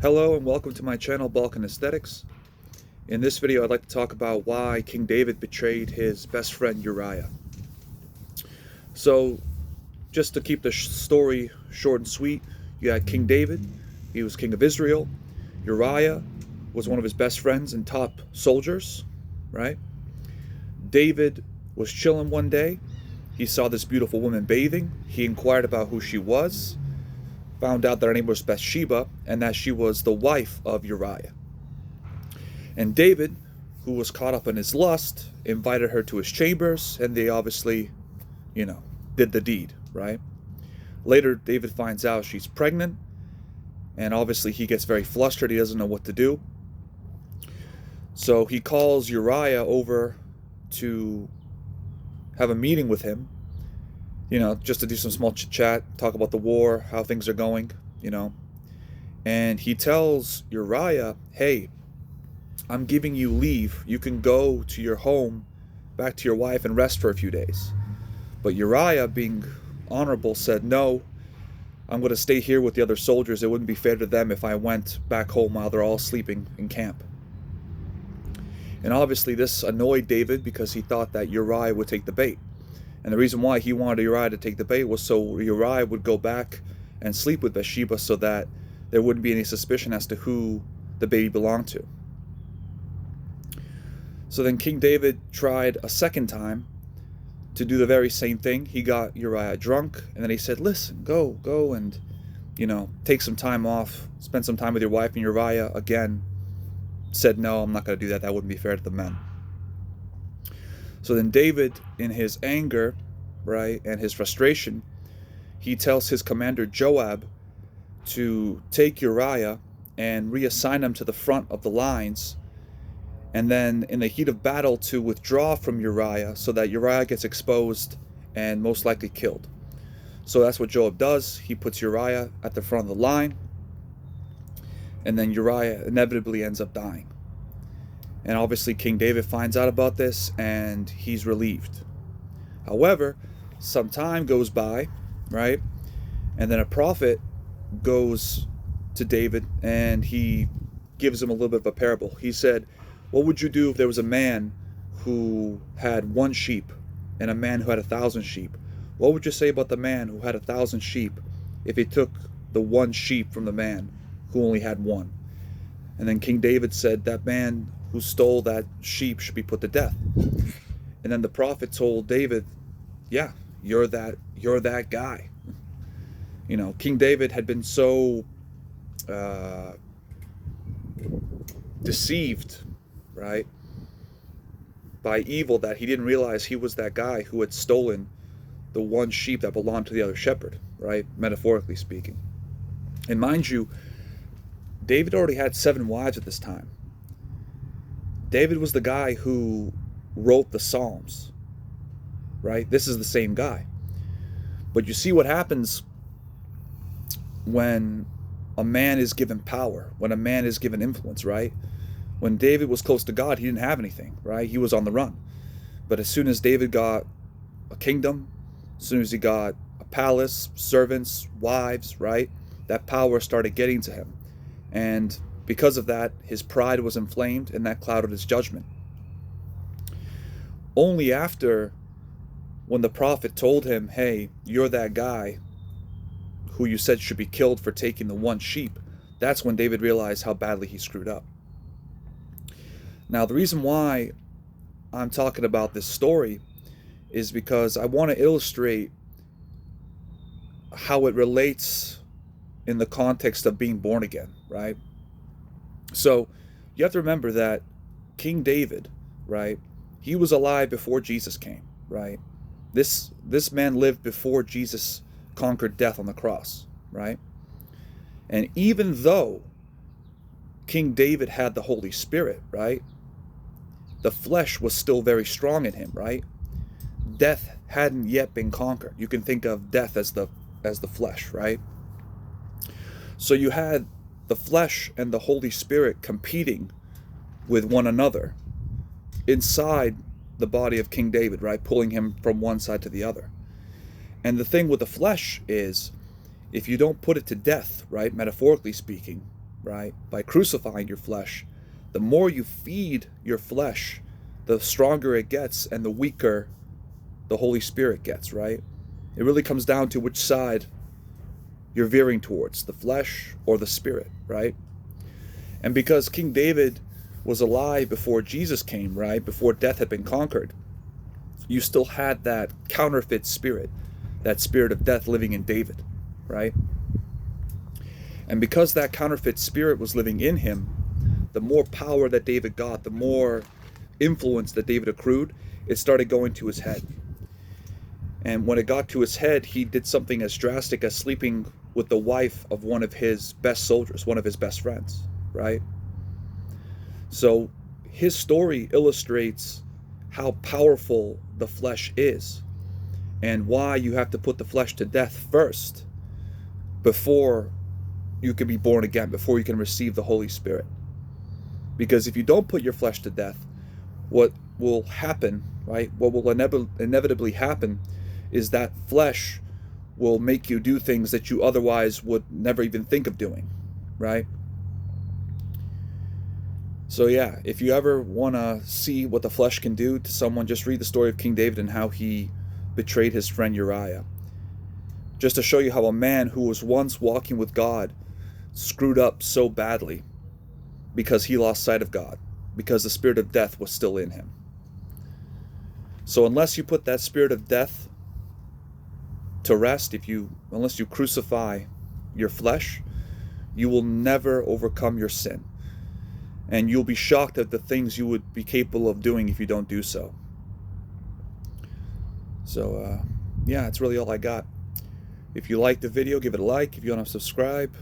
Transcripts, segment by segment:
Hello and welcome to my channel, Balkan Aesthetics. In this video, I'd like to talk about why King David betrayed his best friend Uriah. So, just to keep the story short and sweet, you had King David. He was king of Israel. Uriah was one of his best friends and top soldiers, right? David was chilling one day. He saw this beautiful woman bathing. He inquired about who she was, found out that her name was Bathsheba, and that she was the wife of Uriah. And David, who was caught up in his lust, invited her to his chambers, and they obviously, did the deed, right? Later, David finds out she's pregnant, and obviously he gets very flustered. He doesn't know what to do. So he calls Uriah over to have a meeting with him, just to do some small chit-chat, talk about the war, how things are going, And he tells Uriah, hey, I'm giving you leave. You can go to your home, back to your wife, and rest for a few days. But Uriah, being honorable, said, no, I'm going to stay here with the other soldiers. It wouldn't be fair to them if I went back home while they're all sleeping in camp. And obviously this annoyed David because he thought that Uriah would take the bait. And the reason why he wanted Uriah to take the bait was so Uriah would go back and sleep with Bathsheba so that there wouldn't be any suspicion as to who the baby belonged to. So then King David tried a second time to do the very same thing. He got Uriah drunk, and then he said, listen, go and, take some time off, spend some time with your wife. And Uriah, again, said, no, I'm not going to do that. That wouldn't be fair to the men. So then David, in his anger, right, and his frustration, he tells his commander Joab to take Uriah and reassign him to the front of the lines, and then in the heat of battle to withdraw from Uriah so that Uriah gets exposed and most likely killed. So that's what Joab does. He puts Uriah at the front of the line, and then Uriah inevitably ends up dying. And obviously King David finds out about this and he's relieved. However, some time goes by, right? And then a prophet goes to David and he gives him a little bit of a parable. He said, what would you do if there was a man who had 1 sheep and a man who had 1,000 sheep? What would you say about the man who had 1,000 sheep if he took the 1 sheep from the man who only had 1? And then King David said, that man who stole that sheep should be put to death. And then the prophet told David, yeah, you're that guy. King David had been so deceived, right, by evil that he didn't realize he was that guy who had stolen the 1 sheep that belonged to the other shepherd, right, metaphorically speaking. And mind you, David already had 7 wives at this time. David was the guy who wrote the Psalms, right? This is the same guy. But you see what happens when a man is given power, when a man is given influence, right? When David was close to God, he didn't have anything, right? He was on the run. But as soon as David got a kingdom, as soon as he got a palace, servants, wives, right? That power started getting to him. And because of that, his pride was inflamed, and that clouded his judgment. Only after, when the prophet told him, hey, you're that guy who you said should be killed for taking the 1 sheep, that's when David realized how badly he screwed up. Now, the reason why I'm talking about this story is because I want to illustrate how it relates in the context of being born again, right? So you have to remember that King David, right, he was alive before Jesus came, right? This man lived before Jesus conquered death on the cross, right? And even though King David had the Holy Spirit, right, the flesh was still very strong in him, right? Death hadn't yet been conquered. You can think of death as the flesh, right? So you had the flesh and the Holy Spirit competing with one another inside the body of King David, right? Pulling him from one side to the other. And the thing with the flesh is, if you don't put it to death, right, metaphorically speaking, right? By crucifying your flesh. The more you feed your flesh, the stronger it gets and the weaker the Holy Spirit gets, right? It really comes down to which side you're veering towards, the flesh or the spirit, right? And because King David was alive before Jesus came, right? Before death had been conquered, you still had that counterfeit spirit, that spirit of death living in David, right? And because that counterfeit spirit was living in him, the more power that David got, the more influence that David accrued, it started going to his head. And when it got to his head, he did something as drastic as sleeping with the wife of one of his best soldiers, one of his best friends, right? So his story illustrates how powerful the flesh is and why you have to put the flesh to death first before you can be born again, before you can receive the Holy Spirit. Because if you don't put your flesh to death, what will happen, right? What will inevitably happen is that flesh will make you do things that you otherwise would never even think of doing, right? So yeah, if you ever want to see what the flesh can do to someone, just read the story of King David and how he betrayed his friend Uriah. Just to show you how a man who was once walking with God screwed up so badly because he lost sight of God, because the spirit of death was still in him. So unless you put that spirit of death to rest, unless you crucify your flesh, you will never overcome your sin. And you'll be shocked at the things you would be capable of doing if you don't do so. So, yeah, that's really all I got. If you like the video, give it a like. If you want to subscribe,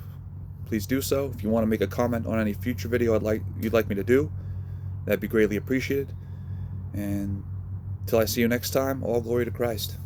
please do so. If you want to make a comment on any future video you'd like me to do, that'd be greatly appreciated. And until I see you next time, all glory to Christ.